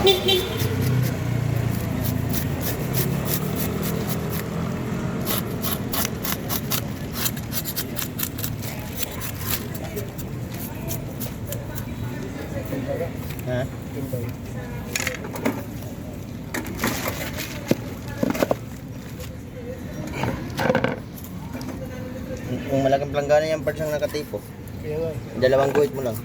Ha? Kung malaking planggana yung parts ang nakatipo. Dalawang guhit mo lang.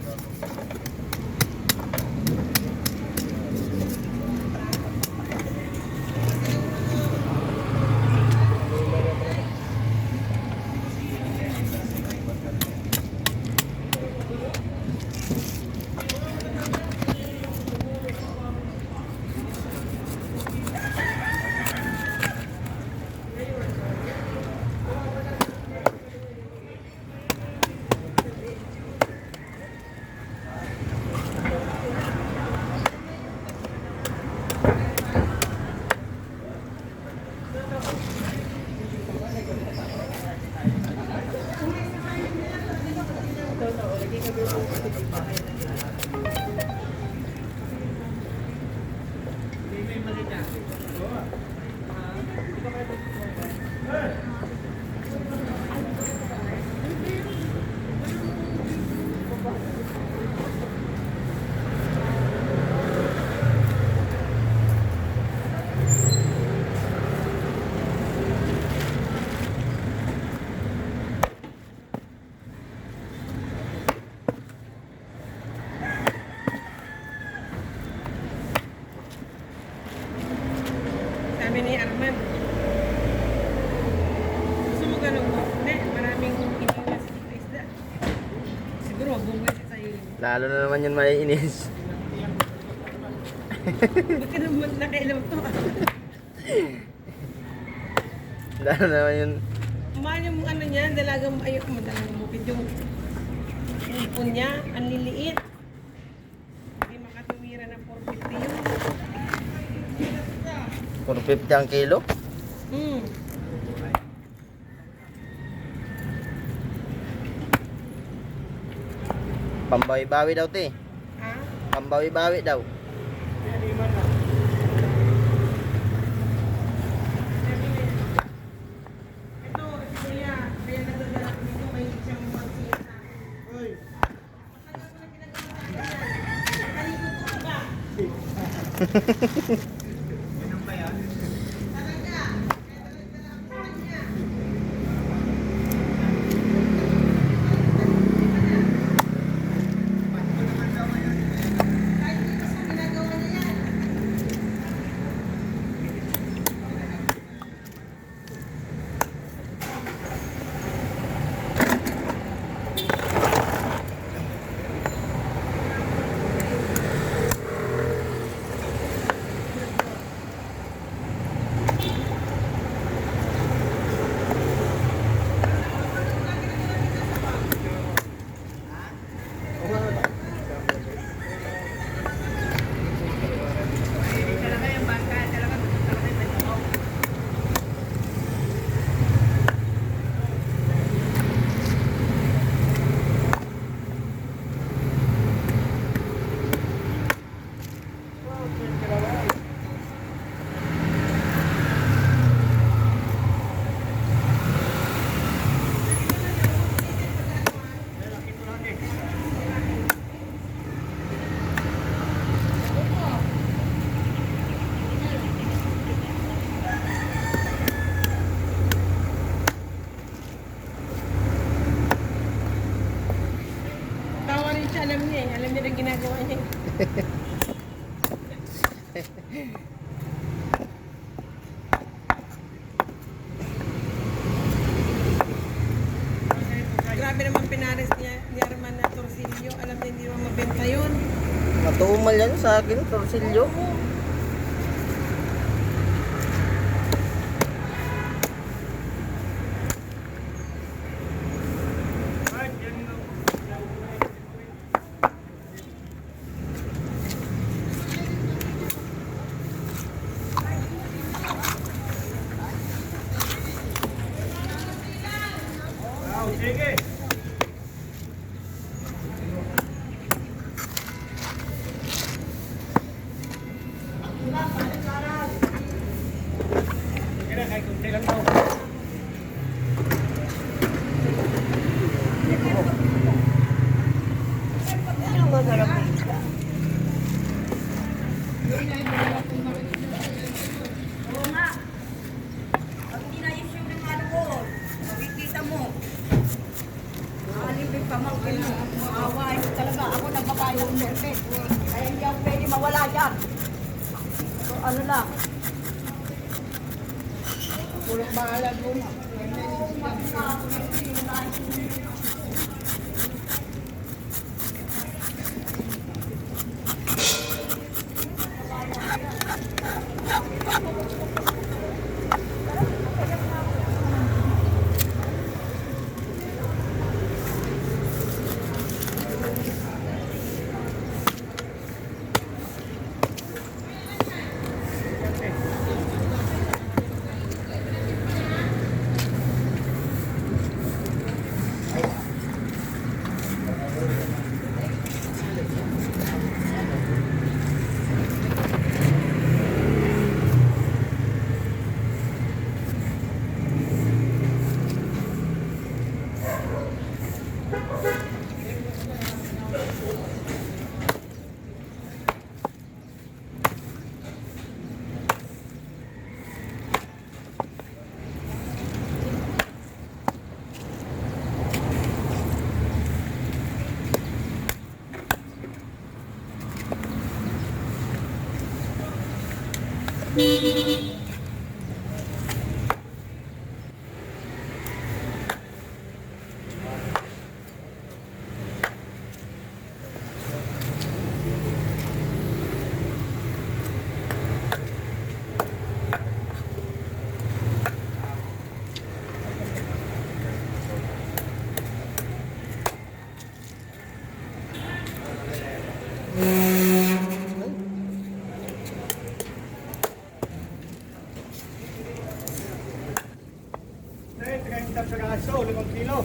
Sabi ni Arman, gusto mo ganun mo? Hindi, maraming iniwas sa isda. Siguro, bumwisit sa'yo yun. Lalo na naman yun maiinis. Ba't ka naman nakailaw to? Lalo na naman yun. Mahal yung ano niya, dalagang ayok mo, dalagang bukid yung ipon niya, ang liliit. Hindi makatuwira ng 450 yun. 450 ang kilo. Hmm. Pambawi-bawi daw te. Ha? Pambawi-bawi daw. Ito, kuya, kaya nagdadala ko dito, may siyang magsisa. Uy. Matagal ko na ginagawa sa kanya. Nakalikot ko ba? Tawa rin siya, alam niya eh. Alam niya na ginagawa niya eh. Grabe naman pinares niya ni Arman na torsilyo. Alam niya hindi naman mabenta yun. Matumal yan sa akin, torsilyo. Kaya kahit kunti lang daw. Ano masarap eh? Oo nga. Pag hindi na-issue ng ano ko, makikita mo. Alipin pamangkin mo. Maawain mo talaga. Ako nagbabayo ng perfect. Kaya hindi ako pwede mawala dyan. So ano lang. Pulong bahala mo. Eh, 30 piraso, 5 kilo.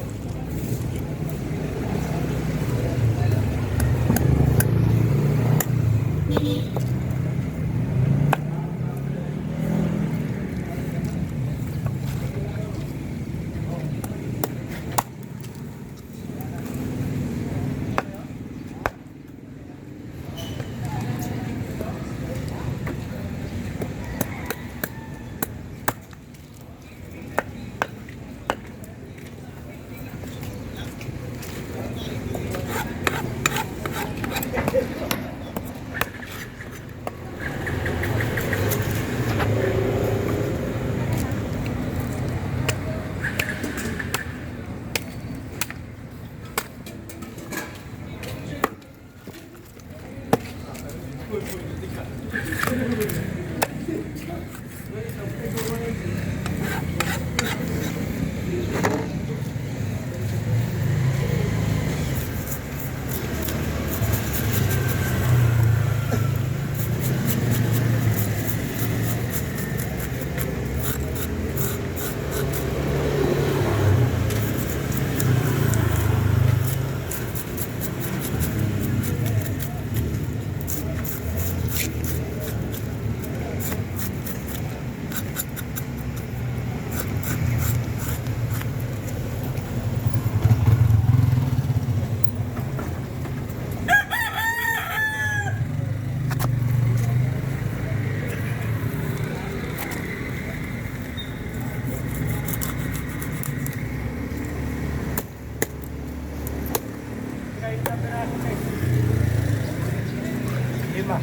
Lima.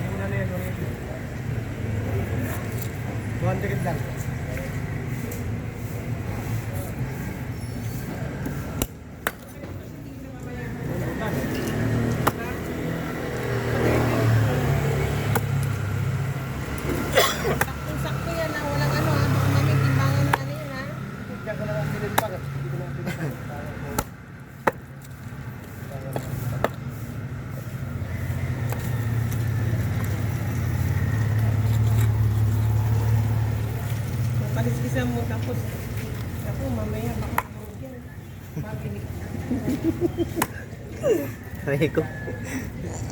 Muna na yan, 100 lang. Sakto yan na walang ano ha. Baka mami timbangan na ano yun ha. Diyan ko lang ang pinagpag. Hindi ko lang pinagpag. Bilisan mo tapos. Ako, mamaya baka tulog yan. Pabili. Aray ko.